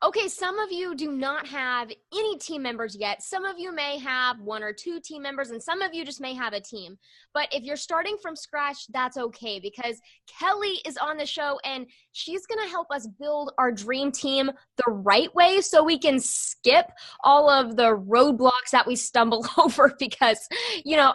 Okay, some of you do not have any team members yet. Some of you may have 1 or 2 team members, and some of you just may have a team. But if you're starting from scratch, that's okay, because Kelly is on the show and she's going to help us build our dream team the right way so we can skip all of the roadblocks that we stumble over. Because,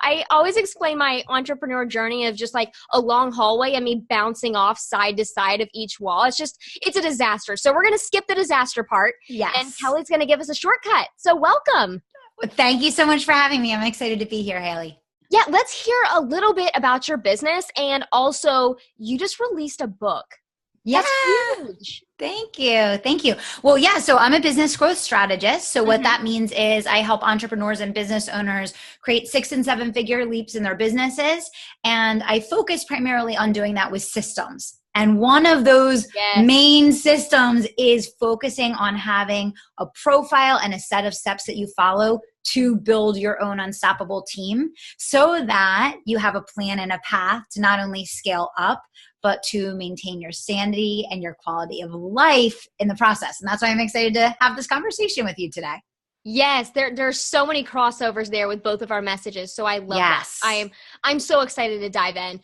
I always explain my entrepreneur journey of just like a long hallway and me bouncing off side to side of each wall. It's a disaster. So we're going to skip the disaster part. Yes. And Kelly's going to give us a shortcut. So welcome. Well, thank you so much for having me. I'm excited to be here, Haley. Yeah, let's hear a little bit about your business. And also, you just released a book. Yeah. That's huge. Thank you. Thank you. Well, yeah, so I'm a business growth strategist. So what that means is I help entrepreneurs and business owners create 6 and 7 figure leaps in their businesses. And I focus primarily on doing that with systems. And one of those main systems is focusing on having a profile and a set of steps that you follow to build your own unstoppable team so that you have a plan and a path to not only scale up, but to maintain your sanity and your quality of life in the process. And that's why I'm excited to have this conversation with you today. Yes, there's so many crossovers there with both of our messages. So I love that. I'm so excited to dive in.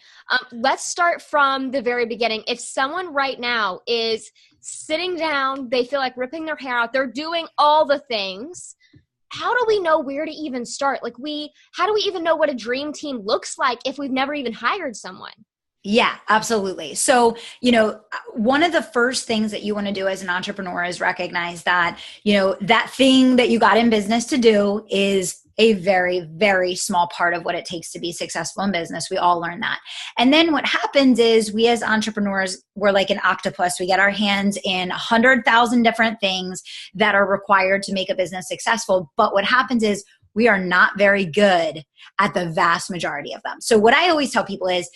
Let's start from the very beginning. If someone right now is sitting down, they feel like ripping their hair out, they're doing all the things. How do we know where to even start? How do we even know what a dream team looks like if we've never even hired someone? Yeah, absolutely. So, one of the first things that you want to do as an entrepreneur is recognize that, that thing that you got in business to do is a very, very small part of what it takes to be successful in business. We all learn that. And then what happens is we as entrepreneurs, we're like an octopus. We get our hands in 100,000 different things that are required to make a business successful. But what happens is we are not very good at the vast majority of them. So what I always tell people is,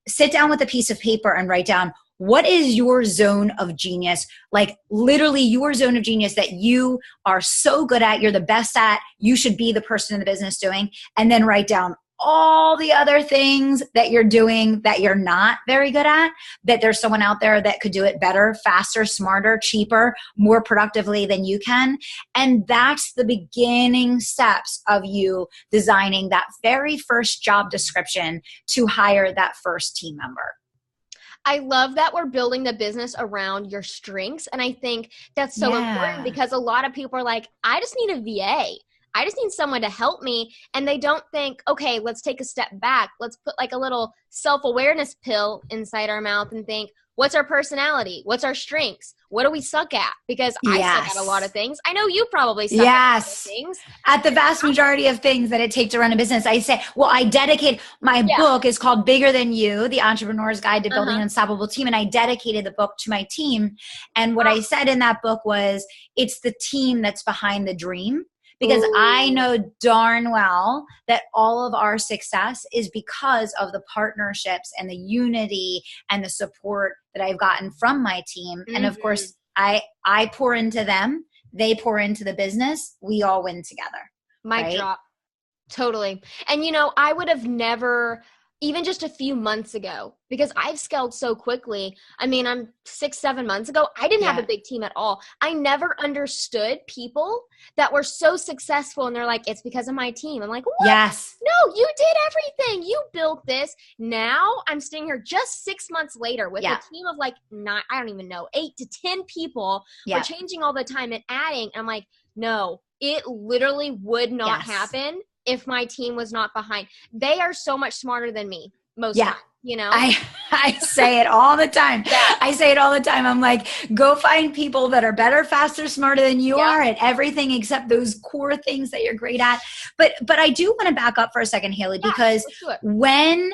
sit down with a piece of paper and write down, what is your zone of genius? Like literally your zone of genius that you are so good at, you're the best at, you should be the person in the business doing, and then write down all the other things that you're doing that you're not very good at, that there's someone out there that could do it better, faster, smarter, cheaper, more productively than you can. And that's the beginning steps of you designing that very first job description to hire that first team member. I love that we're building the business around your strengths. And I think that's so important because a lot of people are like, I just need a VA. I just need someone to help me. And they don't think, okay, let's take a step back. Let's put like a little self-awareness pill inside our mouth and think, what's our personality? What's our strengths? What do we suck at? Because I suck at a lot of things. I know you probably suck at a lot of things. At the vast majority of things that it takes to run a business. I say, I dedicate, my book is called Bigger Than You, The Entrepreneur's Guide to Building an Unstoppable Team. And I dedicated the book to my team. And what I said in that book was, it's the team that's behind the dream. Because I know darn well that all of our success is because of the partnerships and the unity and the support that I've gotten from my team. And of course, I pour into them. They pour into the business. We all win together. Mic drop. Totally. And I would have never, even just a few months ago, because I've scaled so quickly. I mean, I'm 6-7 months ago, I didn't have a big team at all. I never understood people that were so successful and they're like, it's because of my team. I'm like, what? Yes. No, you did everything. You built this. Now I'm sitting here just 6 months later with a team of like 9, I don't even know, 8 to 10 people. We're changing all the time and adding. I'm like, no, it literally would not happen if my team was not behind. They are so much smarter than me most times, I say it all the time. I say it all the time. I'm like, go find people that are better, faster, smarter than you are at everything except those core things that you're great at. But I do want to back up for a second, Haley, because when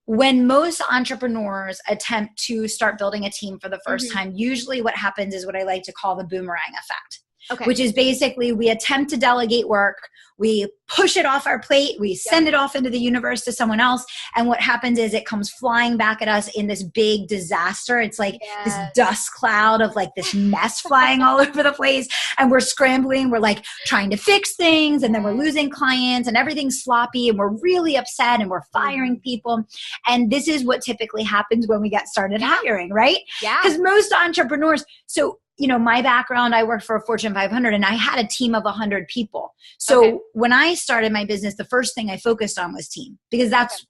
most entrepreneurs attempt to start building a team for the first time, usually what happens is what I like to call the boomerang effect. Which is basically we attempt to delegate work, we push it off our plate, we send it off into the universe to someone else, and what happens is it comes flying back at us in this big disaster. It's like this dust cloud of like this mess flying all over the place, and we're scrambling. We're like trying to fix things, and then we're losing clients and everything's sloppy, and we're really upset, and we're firing people. And this is what typically happens when we get started hiring, right? Yeah. Because most entrepreneurs, so my background, I worked for a Fortune 500 and I had a team of 100 people. So when I started my business, the first thing I focused on was team, because that's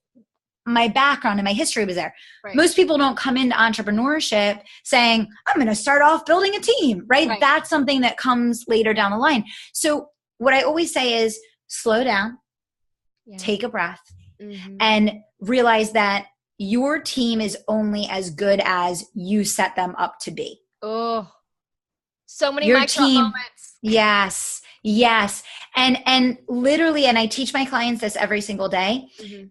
my background and my history was there. Right. Most people don't come into entrepreneurship saying, I'm going to start off building a team, right? That's something that comes later down the line. So what I always say is slow down, take a breath, and realize that your team is only as good as you set them up to be. Oh, so many your micro team, moments. Yes. And literally, and I teach my clients this every single day.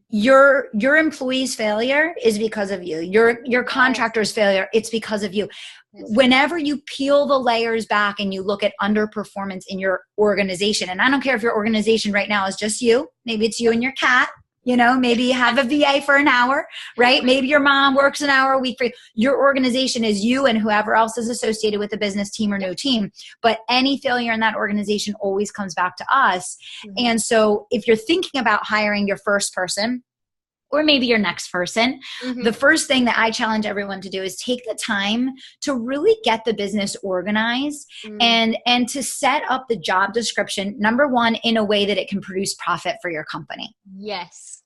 Your employee's failure is because of you. Your contractor's failure, it's because of you. Whenever you peel the layers back and you look at underperformance in your organization, and I don't care if your organization right now is just you, maybe it's you and your cat. Maybe you have a VA for an hour, right? Maybe your mom works an hour a week for you. Your organization is you and whoever else is associated with the business, team or no team. But any failure in that organization always comes back to us. And so if you're thinking about hiring your first person, or maybe your next person, the first thing that I challenge everyone to do is take the time to really get the business organized and to set up the job description, number one, in a way that it can produce profit for your company. Yes.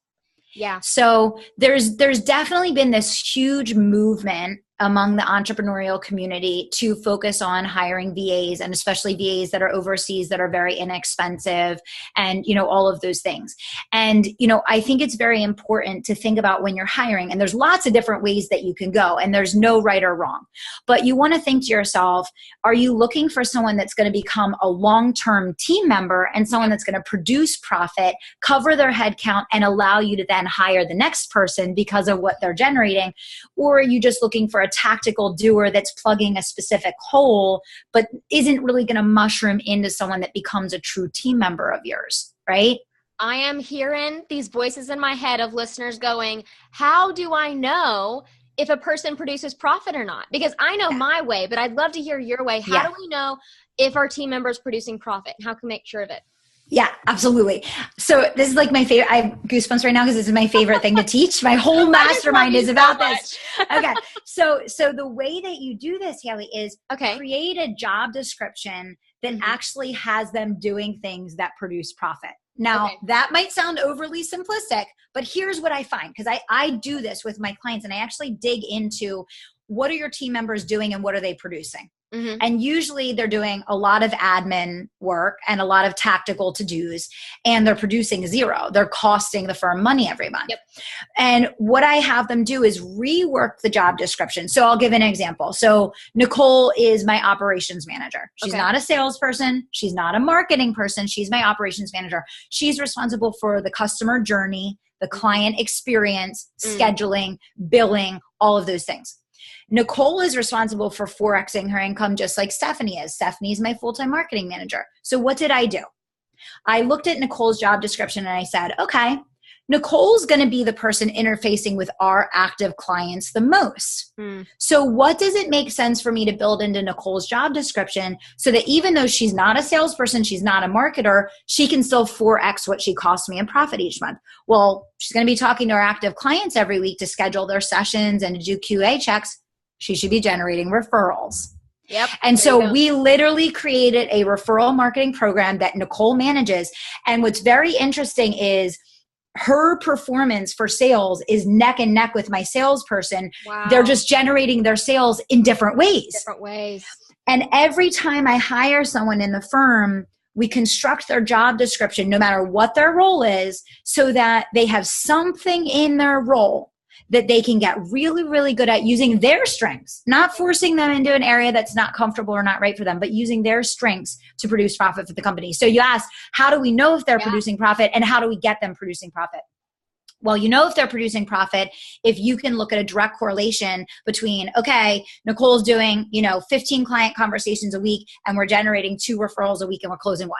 Yeah. So there's definitely been this huge movement among the entrepreneurial community to focus on hiring VAs, and especially VAs that are overseas, that are very inexpensive, and all of those things. And I think it's very important to think about when you're hiring, and there's lots of different ways that you can go, and there's no right or wrong, but you want to think to yourself, are you looking for someone that's going to become a long-term team member and someone that's going to produce profit, cover their headcount, and allow you to then hire the next person because of what they're generating? Or are you just looking for a tactical doer that's plugging a specific hole, but isn't really going to mushroom into someone that becomes a true team member of yours, right? I am hearing these voices in my head of listeners going, how do I know if a person produces profit or not? Because I know my way, but I'd love to hear your way. How do we know if our team member is producing profit? How can we make sure of it? Yeah, absolutely. So this is like my favorite. I have goosebumps right now because this is my favorite thing to teach. My whole mastermind is about this. Okay. So the way that you do this, Haley, is create a job description that actually has them doing things that produce profit. Now, that might sound overly simplistic, but here's what I find, because I do this with my clients, and I actually dig into what are your team members doing and what are they producing? And usually they're doing a lot of admin work and a lot of tactical to-dos, and they're producing zero. They're costing the firm money every month. And what I have them do is rework the job description. So I'll give an example. So Nicole is my operations manager. She's not a salesperson. She's not a marketing person. She's my operations manager. She's responsible for the customer journey, the client experience, scheduling, billing, all of those things. Nicole is responsible for Forexing her income just like Stephanie is. Stephanie's my full-time marketing manager. So what did I do? I looked at Nicole's job description and I said, okay, Nicole's going to be the person interfacing with our active clients the most. So what does it make sense for me to build into Nicole's job description so that even though she's not a salesperson, she's not a marketer, she can still 4X what she costs me in profit each month? Well, she's going to be talking to our active clients every week to schedule their sessions and to do QA checks. She should be generating referrals. And so we literally created a referral marketing program that Nicole manages. And what's very interesting is her performance for sales is neck and neck with my salesperson. They're just generating their sales in different ways. And every time I hire someone in the firm, we construct their job description, no matter what their role is, so that they have something in their role that they can get really, really good at using their strengths, not forcing them into an area that's not comfortable or not right for them, but using their strengths to produce profit for the company. So you asked, how do we know if they're producing profit, and how do we get them producing profit? Well, you know if they're producing profit if you can look at a direct correlation between, okay, Nicole's doing, 15 client conversations a week and we're generating 2 referrals a week and we're closing 1.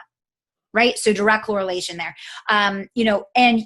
right? So direct correlation there. And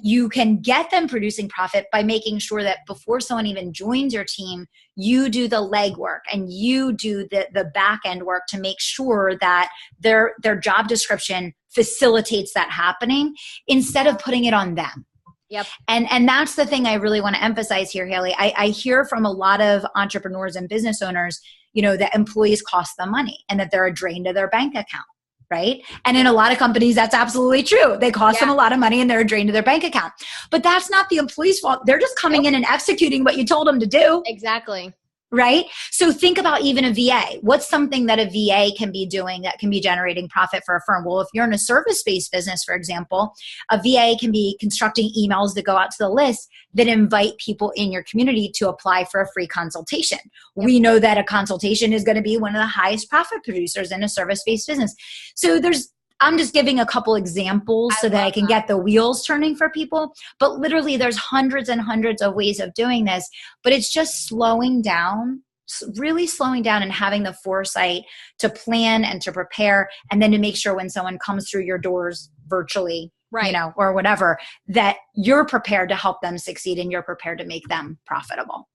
you can get them producing profit by making sure that before someone even joins your team, you do the legwork and you do the back end work to make sure that their job description facilitates that happening instead of putting it on them. Yep. And that's the thing I really want to emphasize here, Haley. I hear from a lot of entrepreneurs and business owners, that employees cost them money and that they're a drain to their bank account. Right. And in a lot of companies, that's absolutely true. They cost them a lot of money and they're a drain to their bank account. But that's not the employee's fault. They're just coming in and executing what you told them to do. Exactly. Right. So think about even a VA. What's something that a VA can be doing that can be generating profit for a firm? Well, if you're in a service-based business, for example, a VA can be constructing emails that go out to the list that invite people in your community to apply for a free consultation. Yep. We know that a consultation is going to be one of the highest profit producers in a service-based business. So I'm just giving a couple examples so that I can get the wheels turning for people. But literally there's hundreds and hundreds of ways of doing this, but it's just slowing down, really slowing down and having the foresight to plan and to prepare. And then to make sure when someone comes through your doors virtually, right, or whatever, that you're prepared to help them succeed and you're prepared to make them profitable.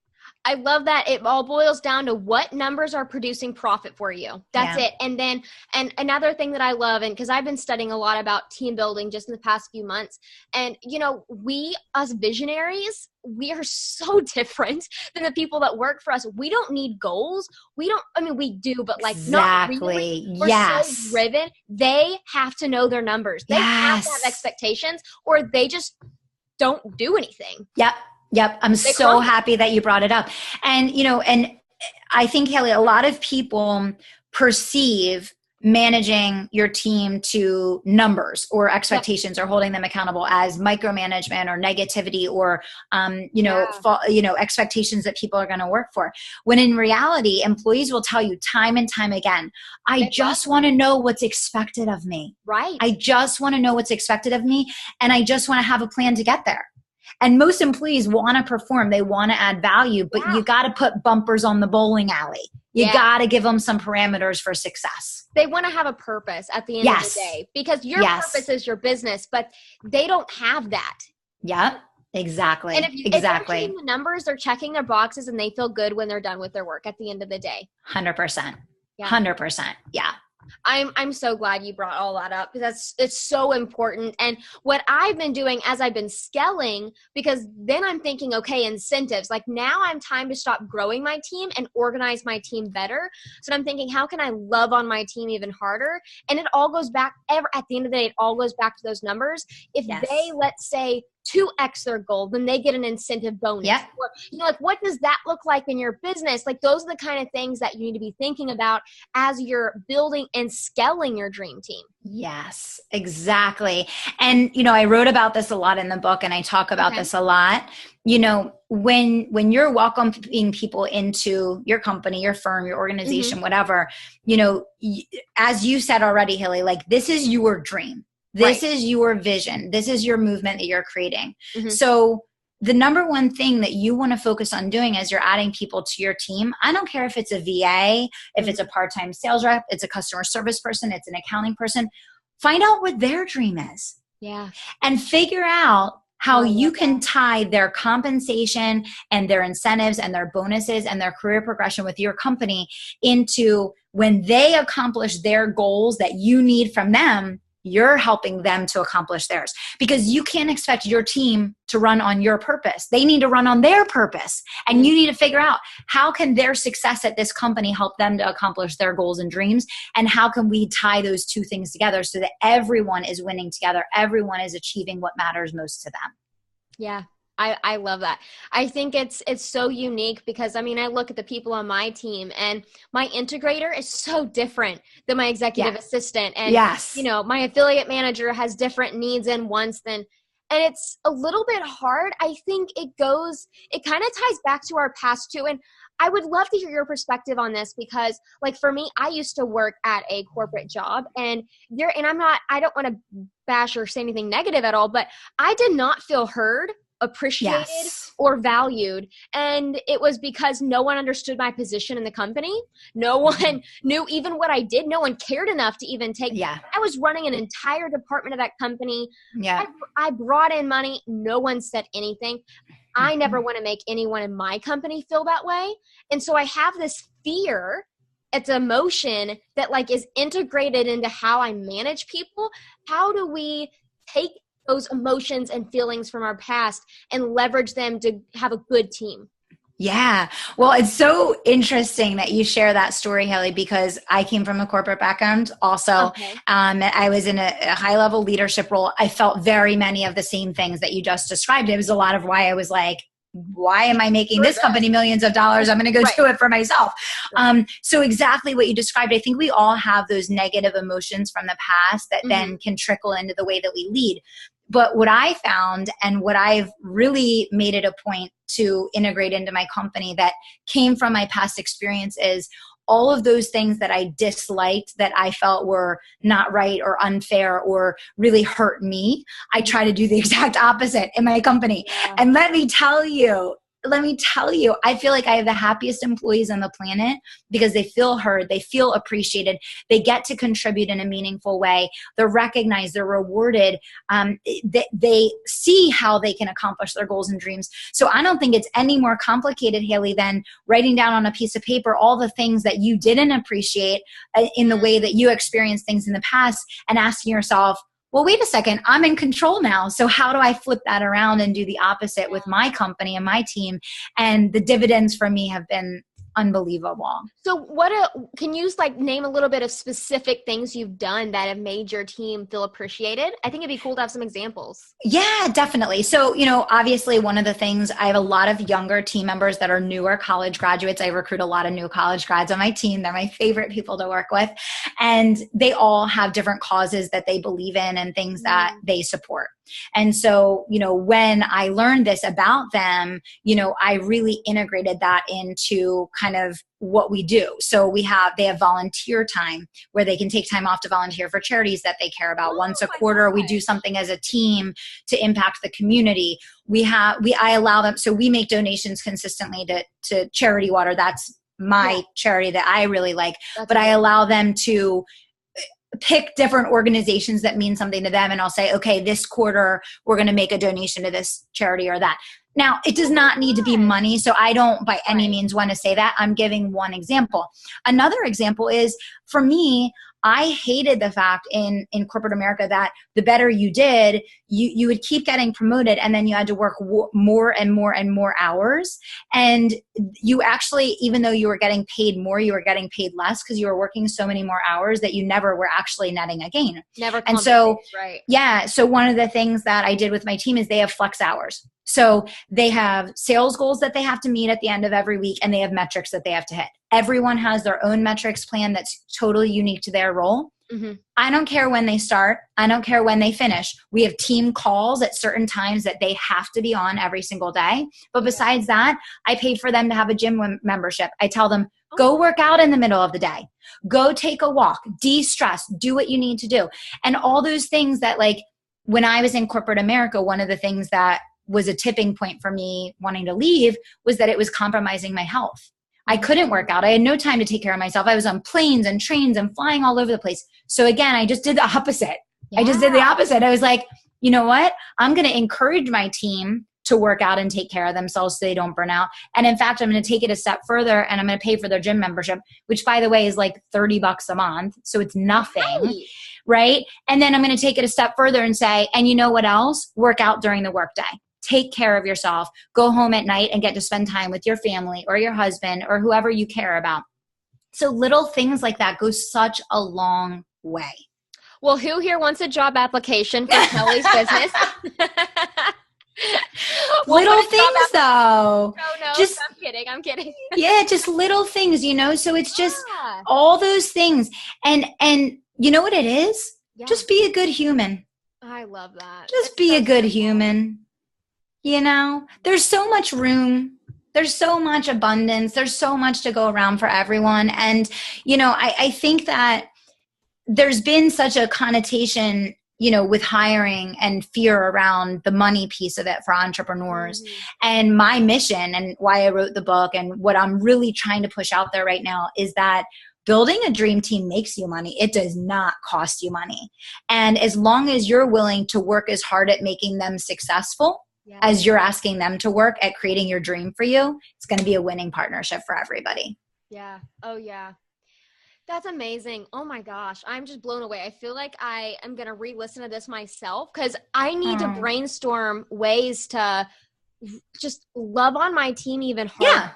I love that. It all boils down to what numbers are producing profit for you. That's it. And then, and another thing that I love, and because I've been studying a lot about team building just in the past few months, and we as visionaries, we are so different than the people that work for us. We don't need goals. We do, but not really. We're so driven. They have to know their numbers. They have to have expectations or they just don't do anything. Yep. I'm so happy that you brought it up. And, and I think, Haley, a lot of people perceive managing your team to numbers or expectations or holding them accountable as micromanagement or negativity or, expectations that people are going to work for. When in reality, employees will tell you time and time again, I just want to know what's expected of me. Right. I just want to know what's expected of me. And I just want to have a plan to get there. And most employees want to perform. They want to add value, but you got to put bumpers on the bowling alley. You got to give them some parameters for success. They want to have a purpose at the end of the day because your purpose is your business, but they don't have that. Yep, exactly. And if they're hitting the numbers, they're checking their boxes and they feel good when they're done with their work at the end of the day. 100%. 100%. Yeah. I'm so glad you brought all that up because it's so important. And what I've been doing as I've been scaling, because then I'm thinking, okay, incentives, like now I'm time to stop growing my team and organize my team better. So I'm thinking, how can I love on my team even harder? And it all goes back at the end of the day, it all goes back to those numbers. If they, let's say, 2x their goal, then they get an incentive bonus. Yeah. Or, what does that look like in your business? Like those are the kind of things that you need to be thinking about as you're building and scaling your dream team. Yes, exactly. And, I wrote about this a lot in the book and I talk about this a lot. When you're welcoming people into your company, your firm, your organization, whatever, as you said already, Hilly, like this is your dream. This is your vision. This is your movement that you're creating. So the number one thing that you want to focus on doing as you're adding people to your team, I don't care if it's a VA, if it's a part-time sales rep, it's a customer service person, it's an accounting person, find out what their dream is. Yeah. And figure out how you can tie their compensation and their incentives and their bonuses and their career progression with your company into when they accomplish their goals that you need from them, you're helping them to accomplish theirs, because you can't expect your team to run on your purpose. They need to run on their purpose. And you need to figure out how can their success at this company help them to accomplish their goals and dreams. And how can we tie those two things together so that everyone is winning together. Everyone is achieving what matters most to them. Yeah. I love that. I think it's so unique because I look at the people on my team and my integrator is so different than my executive assistant. And, my affiliate manager has different needs and wants and it's a little bit hard. I think it kind of ties back to our past too. And I would love to hear your perspective on this because like for me, I used to work at a corporate job and I don't want to bash or say anything negative at all, but I did not feel heard appreciated Yes. or valued. And it was because no one understood my position in the company. No one knew even what I did. No one cared enough to even take. Yeah. I was running an entire department of that company. Yeah. I brought in money. No one said anything. I never want to make anyone in my company feel that way. And so I have this fear. It's emotion that like is integrated into how I manage people. How do we take those emotions and feelings from our past and leverage them to have a good team? Yeah. Well, it's so interesting that you share that story, Haley, because I came from a corporate background also. Okay. I was in a high level leadership role. I felt very many of the same things that you just described. It was a lot of why I was like, why am I making this company millions of dollars? I'm going to go do it for myself. So exactly what you described. I think we all have those negative emotions from the past that then can trickle into the way that we lead. But what I found and what I've really made it a point to integrate into my company that came from my past experience is all of those things that I disliked that I felt were not right or unfair or really hurt me. I try to do the exact opposite in my company. Yeah. And let me tell you, I feel like I have the happiest employees on the planet because they feel heard, they feel appreciated, they get to contribute in a meaningful way, they're recognized, they're rewarded, they see how they can accomplish their goals and dreams. So I don't think it's any more complicated, Haley, than writing down on a piece of paper all the things that you didn't appreciate in the way that you experienced things in the past and asking yourself, well, wait a second, I'm in control now. So how do I flip that around and do the opposite with my company and my team? And the dividends for me have been unbelievable. So can you like name a little bit of specific things you've done that have made your team feel appreciated? I think it'd be cool to have some examples. Yeah, definitely. So, obviously one of the things, I have a lot of younger team members that are newer college graduates. I recruit a lot of new college grads on my team. They're my favorite people to work with. And they all have different causes that they believe in and things that they support. And so, when I learned this about them, I really integrated that into kind of what we do. So they have volunteer time where they can take time off to volunteer for charities that they care about. Once a quarter, we do something as a team to impact the community. I allow them, so we make donations consistently to Charity Water. That's my charity that I really like, but I allow them to pick different organizations that mean something to them. And I'll say, okay, this quarter, we're going to make a donation to this charity or that. Now, it does not need to be money. So I don't by any means want to say that. I'm giving one example. Another example is, for me, I hated the fact in corporate America that the better you did, you would keep getting promoted and then you had to work more and more and more hours. And you actually, even though you were getting paid more, you were getting paid less because you were working so many more hours that you never were actually netting a gain. Never. And so, right. Yeah. So one of the things that I did with my team is they have flex hours. So they have sales goals that they have to meet at the end of every week, and they have metrics that they have to hit. Everyone has their own metrics plan that's totally unique to their role. I don't care when they start. I don't care when they finish. We have team calls at certain times that they have to be on every single day. But besides that, I pay for them to have a gym membership. I tell them, go work out in the middle of the day. Go take a walk. De-stress. Do what you need to do. And all those things that, like, when I was in corporate America, one of the things that was a tipping point for me wanting to leave was that it was compromising my health. I couldn't work out. I had no time to take care of myself. I was on planes and trains and flying all over the place. So again, I just did the opposite. I just did the opposite. I was like, you know what? I'm going to encourage my team to work out and take care of themselves so they don't burn out. And in fact, I'm going to take it a step further and I'm going to pay for their gym membership, which, by the way, is like $30 a month. So it's nothing. Right? And then I'm going to take it a step further and say, and you know what else? Work out during the workday. Take care of yourself. Go home at night and get to spend time with your family or your husband or whoever you care about. So little things like that go such a long way. Well, who here wants a job application for Kelly's business? Little things though. No, I'm kidding. Yeah, just little things, So it's just all those things. And you know what it is? Yeah. Just be a good human. I love that. Just be a good human. There's so much room. There's so much abundance. There's so much to go around for everyone. And, I think that there's been such a connotation with hiring and fear around the money piece of it for entrepreneurs. Mm-hmm. And my mission and why I wrote the book and what I'm really trying to push out there right now is that building a dream team makes you money. It does not cost you money. And as long as you're willing to work as hard at making them successful as you're asking them to work at creating your dream for you, it's going to be a winning partnership for everybody. Yeah. Oh, yeah. That's amazing. Oh my gosh. I'm just blown away. I feel like I am going to re-listen to this myself because I need to brainstorm ways to just love on my team even harder. Yeah.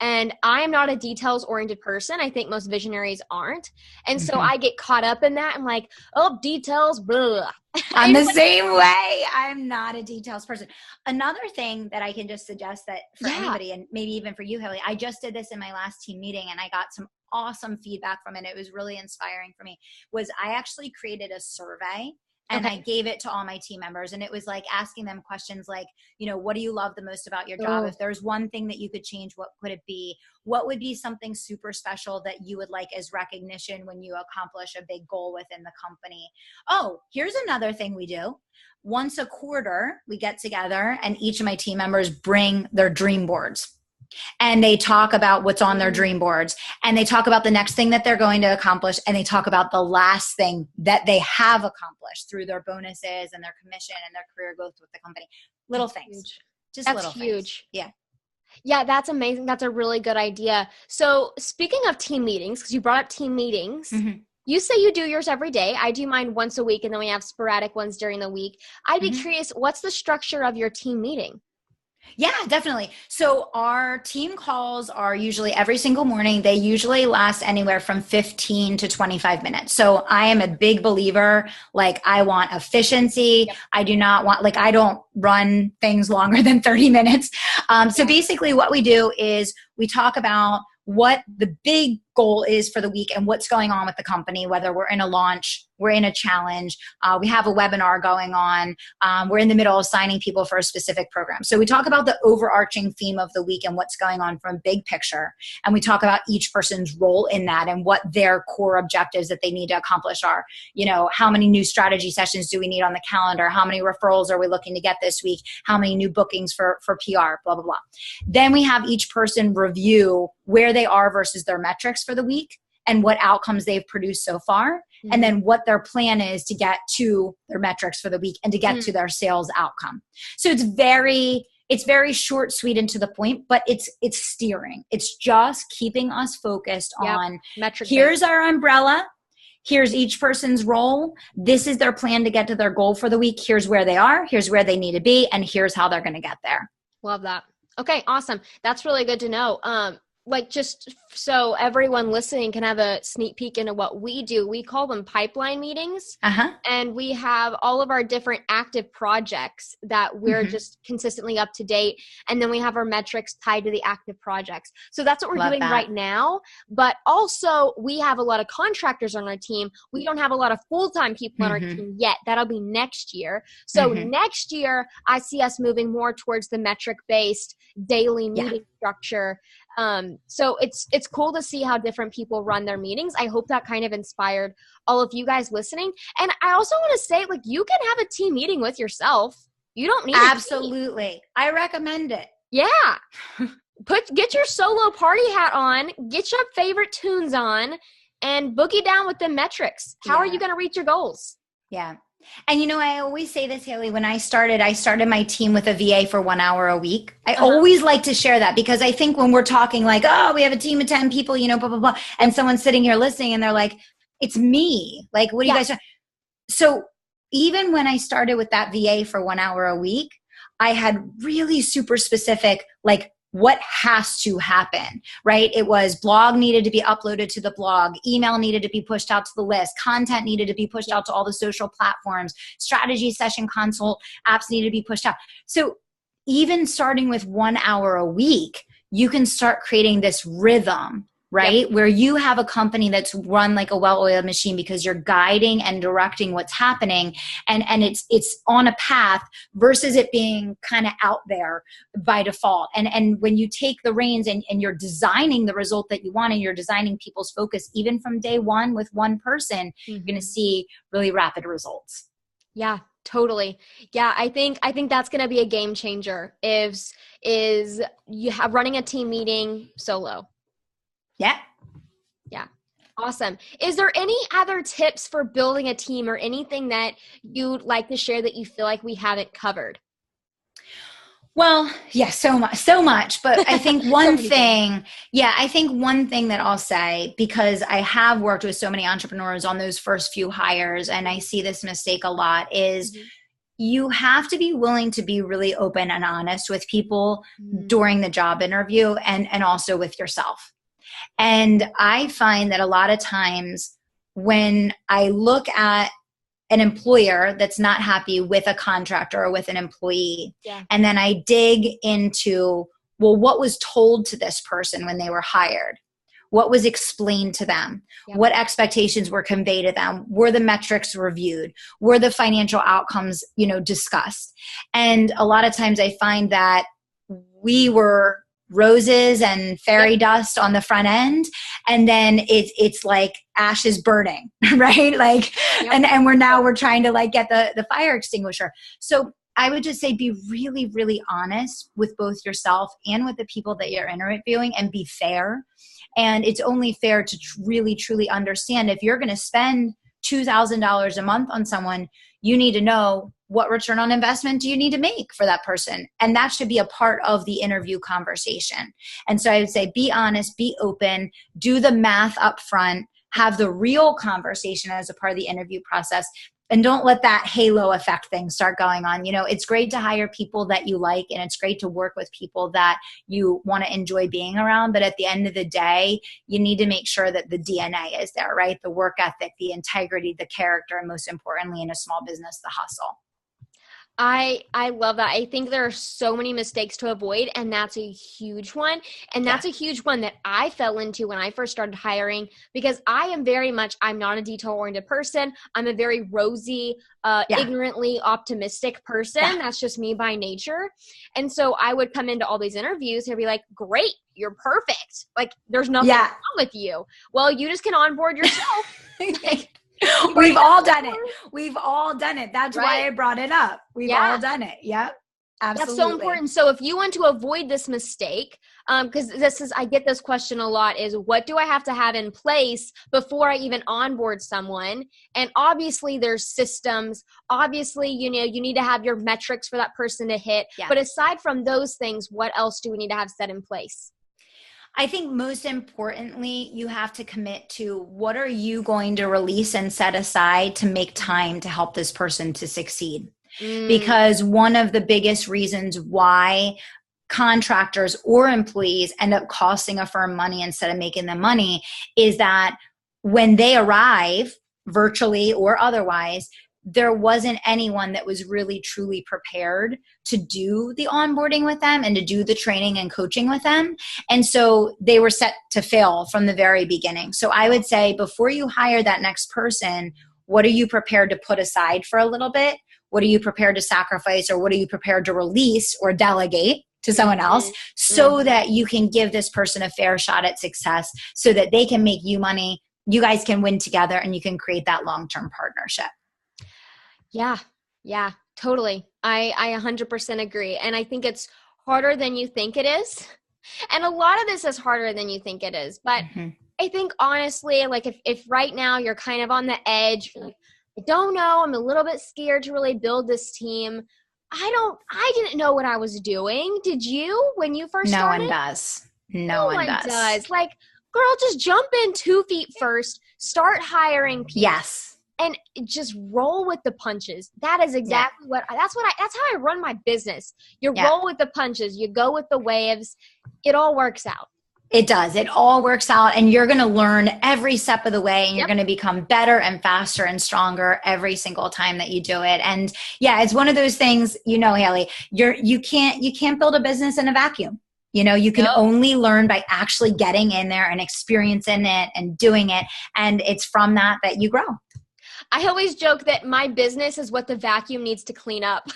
And I am not a details oriented person. I think most visionaries aren't. And so I get caught up in that. I'm like, oh, details, blah. I'm the same way. I'm not a details person. Another thing that I can just suggest that for anybody, and maybe even for you, Haley, I just did this in my last team meeting and I got some awesome feedback from it. It was really inspiring for me. Was I actually created a survey and I gave it to all my team members, and it was like asking them questions like, what do you love the most about your job? If there's one thing that you could change, what could it be? What would be something super special that you would like as recognition when you accomplish a big goal within the company? Oh, here's another thing we do. Once a quarter, we get together and each of my team members bring their dream boards. And they talk about what's on their dream boards, and they talk about the next thing that they're going to accomplish, and they talk about the last thing that they have accomplished through their bonuses and their commission and their career growth with the company. Little things. Huge. Just that's little huge. Things. Yeah. Yeah, that's amazing. That's a really good idea. So speaking of team meetings, because you brought up team meetings, you say you do yours every day. I do mine once a week, and then we have sporadic ones during the week. I'd be curious, what's the structure of your team meeting? Yeah, definitely. So our team calls are usually every single morning. They usually last anywhere from 15 to 25 minutes. So I am a big believer, like I want efficiency. Yep. I do not want, I don't run things longer than 30 minutes. So basically what we do is we talk about what the big goal is for the week and what's going on with the company, whether we're in a launch, we're in a challenge, we have a webinar going on, we're in the middle of signing people for a specific program. So we talk about the overarching theme of the week and what's going on from big picture. And we talk about each person's role in that and what their core objectives that they need to accomplish are. How many new strategy sessions do we need on the calendar? How many referrals are we looking to get this week? How many new bookings for PR, blah, blah, blah. Then we have each person review where they are versus their metrics for the week and what outcomes they've produced so far, and then what their plan is to get to their metrics for the week and to get to their sales outcome. So it's very short, sweet, and to the point, but it's steering. It's just keeping us focused on here's our umbrella. Here's each person's role. This is their plan to get to their goal for the week. Here's where they are. Here's where they need to be. And here's how they're going to get there. Love that. Okay, awesome. That's really good to know. Just so everyone listening can have a sneak peek into what we do, we call them pipeline meetings. And we have all of our different active projects that we're just consistently up to date. And then we have our metrics tied to the active projects. So that's what we're doing right now. But also we have a lot of contractors on our team. We don't have a lot of full-time people on our team yet. That'll be next year. So next year, I see us moving more towards the metric-based daily meeting structure. So it's cool to see how different people run their meetings. I hope that kind of inspired all of you guys listening. And I also want to say, you can have a team meeting with yourself. You don't need Absolutely. I recommend it. Yeah. Get your solo party hat on, get your favorite tunes on, and boogie down with the metrics. How are you going to reach your goals? Yeah. And I always say this, Haley, when I started my team with a VA for 1 hour a week. I always like to share that because I think when we're talking we have a team of 10 people, blah, blah, blah. And someone's sitting here listening and they're like, it's me. What do you guys do? So even when I started with that VA for 1 hour a week, I had really super specific, what has to happen, right? It was blog needed to be uploaded to the blog, email needed to be pushed out to the list, content needed to be pushed out to all the social platforms, strategy session consult apps needed to be pushed out. So even starting with 1 hour a week, you can start creating this rhythm, right? Where you have a company that's run like a well-oiled machine because you're guiding and directing what's happening, and it's on a path versus it being kind of out there by default. And when you take the reins and you're designing the result that you want and you're designing people's focus, even from day one with one person, you're going to see really rapid results. Yeah, totally. Yeah, I think that's going to be a game changer is you have running a team meeting solo. Yeah. Yeah. Awesome. Is there any other tips for building a team or anything that you'd like to share that you feel like we haven't covered? Well, yeah, so much. But I think So one many things. thing, yeah, I think one thing that I'll say, because I have worked with so many entrepreneurs on those first few hires, and I see this mistake a lot, is Mhm. you have to be willing to be really open and honest with people Mm, during the job interview and also with yourself. And I find that a lot of times when I look at an employer that's not happy with a contractor or with an employee, yeah. and then I dig into, well, what was told to this person when they were hired? What was explained to them? Yep. What expectations were conveyed to them? Were the metrics reviewed? Were the financial outcomes, discussed? And a lot of times I find that we were roses and Yep. fairy dust on the front end, and then it's like ashes burning, right? Like, Yep. and we're trying to like get the fire extinguisher. So I would just say be really, really honest with both yourself and with the people that you're interviewing, and be fair. And it's only fair to really, truly understand if you're going to spend $2,000 a month on someone, you need to know what return on investment do you need to make for that person. And that should be a part of the interview conversation. And so I would say be honest, be open, do the math up front, have the real conversation as a part of the interview process. And don't let that halo effect thing start going on. It's great to hire people that you like, and it's great to work with people that you want to enjoy being around. But at the end of the day, you need to make sure that the DNA is there, right? The work ethic, the integrity, the character, and most importantly, in a small business, the hustle. I love that. I think there are so many mistakes to avoid, and that's a huge one. And Yeah. that's a huge one that I fell into when I first started hiring, because I'm not a detail-oriented person. I'm a very rosy, Yeah. ignorantly optimistic person. Yeah. That's just me by nature. And so I would come into all these interviews and be like, great, you're perfect. Like, there's nothing Yeah. wrong with you. Well, you just can onboard yourself. Like, We've all done it. We've all done it. That's why right? I brought it up. We've Yeah. all done it. Yep. Absolutely. That's so important. So if you want to avoid this mistake, because I get this question a lot, is what do I have to have in place before I even onboard someone? And obviously there's systems. Obviously, you need to have your metrics for that person to hit. Yeah. But aside from those things, what else do we need to have set in place? I think most importantly, you have to commit to what are you going to release and set aside to make time to help this person to succeed. Because one of the biggest reasons why contractors or employees end up costing a firm money instead of making them money is that when they arrive, virtually or otherwise, there wasn't anyone that was really truly prepared to do the onboarding with them and to do the training and coaching with them. And so they were set to fail from the very beginning. So I would say before you hire that next person, what are you prepared to put aside for a little bit? What are you prepared to sacrifice, or what are you prepared to release or delegate to someone else so that you can give this person a fair shot at success, so that they can make you money, you guys can win together, and you can create that long-term partnership. Yeah, totally. I 100% agree. And I think it's harder than you think it is. And a lot of this is harder than you think it is. But I think honestly, like if right now you're kind of on the edge, like, I don't know, I'm a little bit scared to really build this team. I didn't know what I was doing. Did you when you first started? No one does. No one does. Like, girl, just jump in 2 feet first, start hiring people. Yes. And just roll with the punches. That is exactly that's how I run my business. You roll with the punches, you go with the waves. It all works out. It does. It all works out, and you're going to learn every step of the way, and you're going to become better and faster and stronger every single time that you do it. And yeah, it's one of those things, Haley, you can't build a business in a vacuum. You can only learn by actually getting in there and experiencing it and doing it. And it's from that you grow. I always joke that my business is what the vacuum needs to clean up.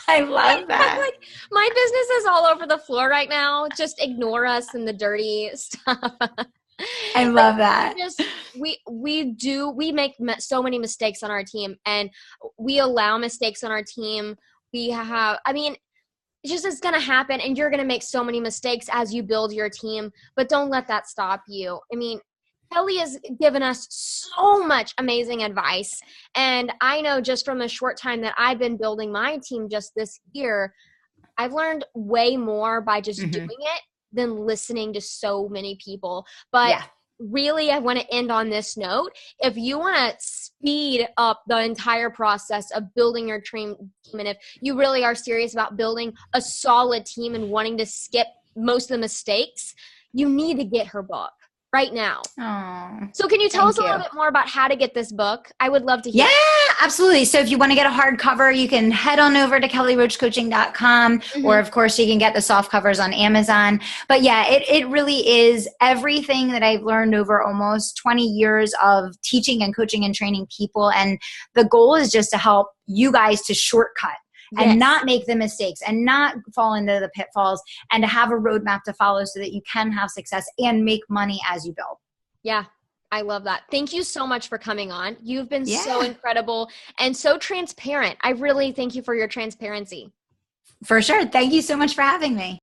I love that. Like, my business is all over the floor right now. Just ignore us and the dirty stuff. I love that. We make so many mistakes on our team, and we allow mistakes on our team. It just is going to happen, and you're going to make so many mistakes as you build your team, but don't let that stop you. Kelly has given us so much amazing advice, and I know just from the short time that I've been building my team just this year, I've learned way more by just doing it than listening to so many people. But really, I want to end on this note. If you want to speed up the entire process of building your team, and if you really are serious about building a solid team and wanting to skip most of the mistakes, you need to get her book right now. Oh, so can you tell us a little bit more about how to get this book? I would love to hear. Yeah, absolutely. So if you want to get a hardcover, you can head on over to kellyroachcoaching.com, or of course you can get the soft covers on Amazon. But yeah, it really is everything that I've learned over almost 20 years of teaching and coaching and training people. And the goal is just to help you guys to shortcut and not make the mistakes and not fall into the pitfalls, and to have a roadmap to follow so that you can have success and make money as you build. Yeah, I love that. Thank you so much for coming on. You've been so incredible and so transparent. I really thank you for your transparency. For sure. Thank you so much for having me.